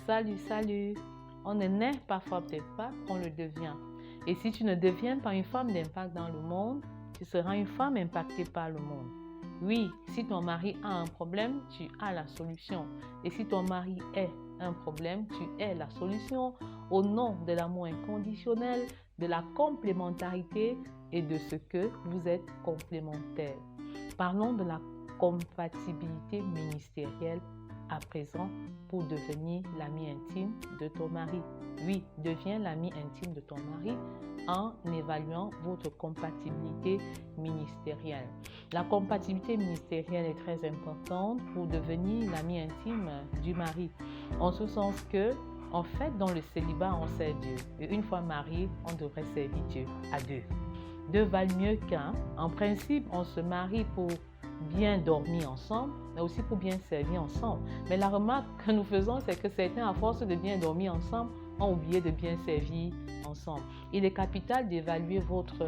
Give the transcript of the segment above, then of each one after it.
Salut, salut. On ne naît pas femme d'impact, on le devient. Et si tu ne deviens pas une femme d'impact dans le monde, tu seras une femme impactée par le monde. Oui, si ton mari a un problème, tu as la solution. Et si ton mari est un problème, tu es la solution au nom de l'amour inconditionnel, de la complémentarité et de ce que vous êtes complémentaires. Parlons de la compatibilité ministérielle à présent pour devenir l'ami intime de ton mari. Oui, deviens l'ami intime de ton mari en évaluant votre compatibilité ministérielle. La compatibilité ministérielle est très importante pour devenir l'ami intime du mari, en ce sens que, en fait, dans le célibat, on sert Dieu. Et une fois marié, on devrait servir Dieu à deux. Deux valent mieux qu'un. En principe, on se marie pour bien dormir ensemble, mais aussi pour bien servir ensemble. Mais la remarque que nous faisons, c'est que certains, à force de bien dormir ensemble, ont oublié de bien servir ensemble. Il est capital d'évaluer votre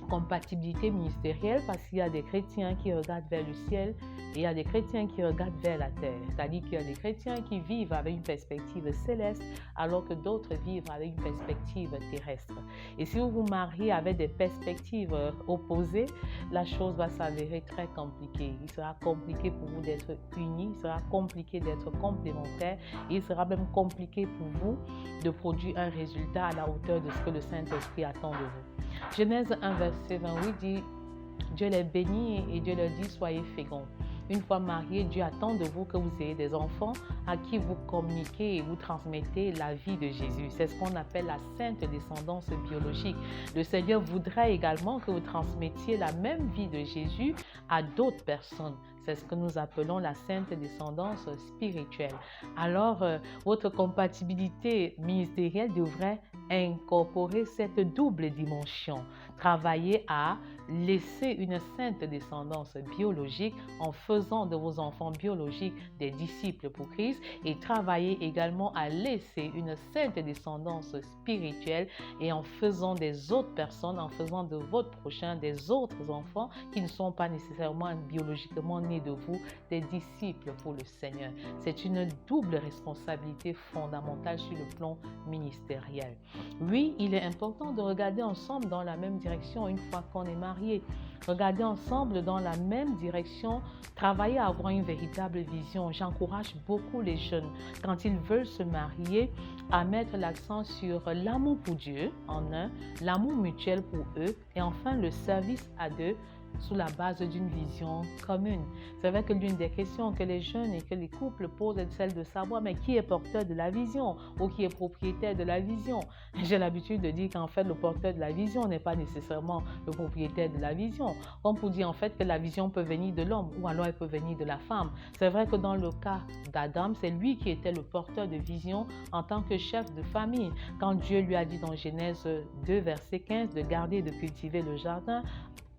compatibilité ministérielle parce qu'il y a des chrétiens qui regardent vers le ciel et il y a des chrétiens qui regardent vers la terre. C'est-à-dire qu'il y a des chrétiens qui vivent avec une perspective céleste alors que d'autres vivent avec une perspective terrestre. Et si vous vous mariez avec des perspectives opposées, la chose va s'avérer très compliquée. Il sera compliqué pour vous d'être unis, il sera compliqué d'être complémentaires et il sera même compliqué pour vous de produire un résultat à la hauteur de ce que le Saint-Esprit attend de vous. Genèse 1, verset 28 dit « Dieu les bénit et Dieu leur dit « Soyez féconds ». Une fois mariés, Dieu attend de vous que vous ayez des enfants à qui vous communiquez et vous transmettez la vie de Jésus. C'est ce qu'on appelle la sainte descendance biologique. Le Seigneur voudrait également que vous transmettiez la même vie de Jésus à d'autres personnes. C'est ce que nous appelons la sainte descendance spirituelle. Alors, votre compatibilité ministérielle devrait incorporer cette double dimension. Travailler à laisser une sainte descendance biologique en faisant de vos enfants biologiques des disciples pour Christ et travailler également à laisser une sainte descendance spirituelle et en faisant des autres personnes, en faisant de votre prochain des autres enfants qui ne sont pas nécessairement biologiquement nés de vous, des disciples pour le Seigneur. C'est une double responsabilité fondamentale sur le plan ministériel. Oui, il est important de regarder ensemble dans la même direction une fois qu'on est marié. Regarder ensemble dans la même direction, travailler à avoir une véritable vision. J'encourage beaucoup les jeunes, quand ils veulent se marier, à mettre l'accent sur l'amour pour Dieu en un, l'amour mutuel pour eux et enfin le service à deux sous la base d'une vision commune. C'est vrai que l'une des questions que les jeunes et que les couples posent est celle de savoir mais qui est porteur de la vision ou qui est propriétaire de la vision. J'ai l'habitude de dire qu'en fait le porteur de la vision n'est pas nécessairement le propriétaire de la vision. Comme pour dire en fait que la vision peut venir de l'homme ou alors elle peut venir de la femme. C'est vrai que dans le cas d'Adam, c'est lui qui était le porteur de vision en tant que chef de famille. Quand Dieu lui a dit dans Genèse 2 verset 15 de garder et de cultiver le jardin,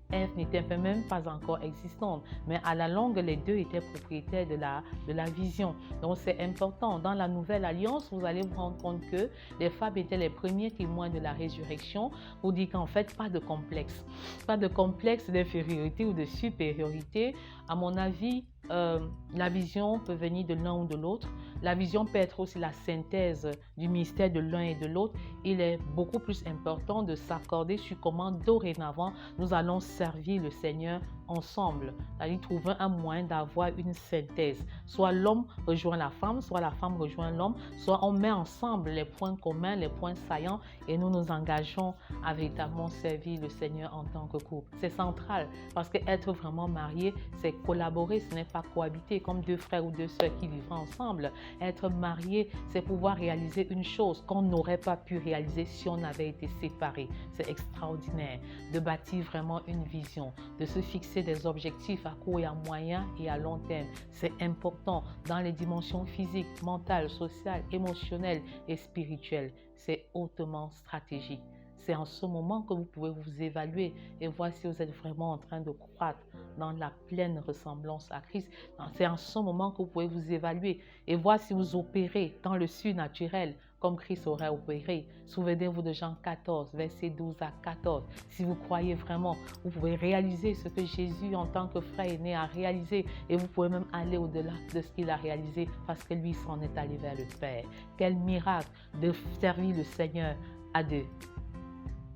Ève n'était même pas encore existante, mais à la longue, les deux étaient propriétaires de la vision. Donc, c'est important. Dans la Nouvelle Alliance, vous allez vous rendre compte que les femmes étaient les premiers témoins de la résurrection. Vous dites qu'en fait, pas de complexe. Pas de complexe d'infériorité ou de supériorité. À mon avis, la vision peut venir de l'un ou de l'autre. La vision peut être aussi la synthèse du mystère de l'un et de l'autre. Il est beaucoup plus important de s'accorder sur comment dorénavant nous allons servir le Seigneur ensemble. C'est-à-dire trouver un moyen d'avoir une synthèse. Soit l'homme rejoint la femme, soit la femme rejoint l'homme, soit on met ensemble les points communs, les points saillants et nous nous engageons à véritablement servir le Seigneur en tant que couple. C'est central parce qu'être vraiment marié, c'est collaborer, ce n'est pas cohabiter comme deux frères ou deux sœurs qui vivraient ensemble. Être marié, c'est pouvoir réaliser une chose qu'on n'aurait pas pu réaliser si on avait été séparés. C'est extraordinaire de bâtir vraiment une vision, de se fixer des objectifs à court et à moyen et à long terme. C'est important dans les dimensions physiques, mentales, sociales, émotionnelles et spirituelles. C'est hautement stratégique. C'est en ce moment que vous pouvez vous évaluer et voir si vous êtes vraiment en train de croître dans la pleine ressemblance à Christ. C'est en ce moment que vous pouvez vous évaluer et voir si vous opérez dans le surnaturel comme Christ aurait opéré. Souvenez-vous de Jean 14, versets 12 à 14. Si vous croyez vraiment, vous pouvez réaliser ce que Jésus, en tant que frère aîné, a réalisé. Et vous pouvez même aller au-delà de ce qu'il a réalisé parce que lui s'en est allé vers le Père. Quel miracle de servir le Seigneur à deux.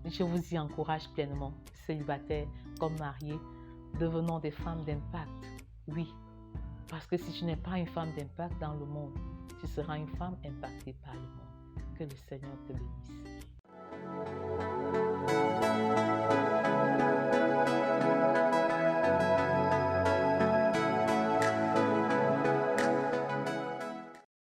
Je vous y encourage pleinement, célibataires comme mariés, devenons des femmes d'impact. Oui, parce que si tu n'es pas une femme d'impact dans le monde, tu seras une femme impactée par le monde. Que le Seigneur te bénisse.